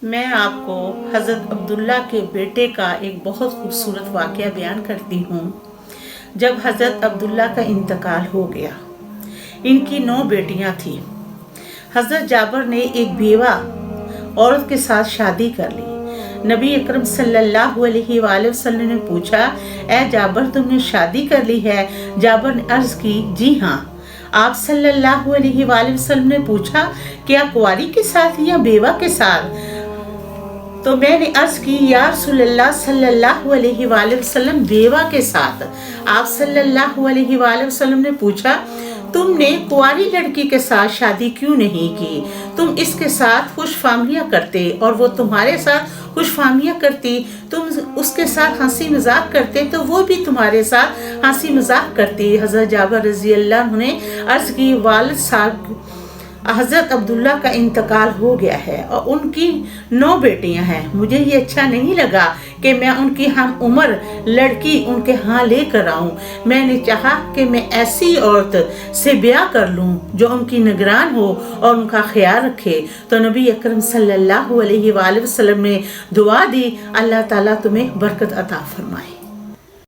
میں آپ کو حضرت عبداللہ کے بیٹے کا ایک بہت خوبصورت واقعہ بیان کرتی ہوں۔ جب حضرت عبداللہ کا انتقال ہو گیا، ان کی 9 بیٹیاں تھیں۔ حضرت جابر نے ایک بیوہ عورت کے ساتھ شادی کر لی۔ نبی اکرم صلی اللہ علیہ وآلہ وسلم نے پوچھا، اے جابر تم نے شادی کر لی ہے؟ جابر نے عرض کی، جی ہاں۔ آپ صلی اللہ علیہ وآلہ وسلم نے پوچھا، کیا کنواری کے ساتھ یا بیوہ کے ساتھ؟ تو میں نے عرض کی، یا رسول اللہ صلی اللہ علیہ وآلہ وسلم بیوہ کے ساتھ۔ آپ صلی اللہ علیہ وآلہ وسلم نے پوچھا، تم نے کنواری لڑکی کے ساتھ شادی کیوں نہیں کی؟ تم اس کے ساتھ خوش فہمیاں کرتے اور وہ تمہارے ساتھ خوش فہمیاں کرتی، تم اس کے ساتھ ہنسی مذاق کرتے تو وہ بھی تمہارے ساتھ ہنسی مذاق کرتی۔ حضرت جابر رضی اللہ عنہ نے عرض کی، والد صاحب حضرت عبداللہ کا انتقال ہو گیا ہے اور ان کی 9 بیٹیاں ہیں۔ مجھے یہ اچھا نہیں لگا کہ میں ان کی ہم عمر لڑکی ان کے ہاں لے کر آؤں۔ میں نے چاہا کہ میں ایسی عورت سے بیاہ کر لوں جو ان کی نگران ہو اور ان کا خیال رکھے۔ تو نبی اکرم صلی اللہ علیہ وآلہ وسلم نے دعا دی، اللہ تعالیٰ تمہیں برکت عطا فرمائے۔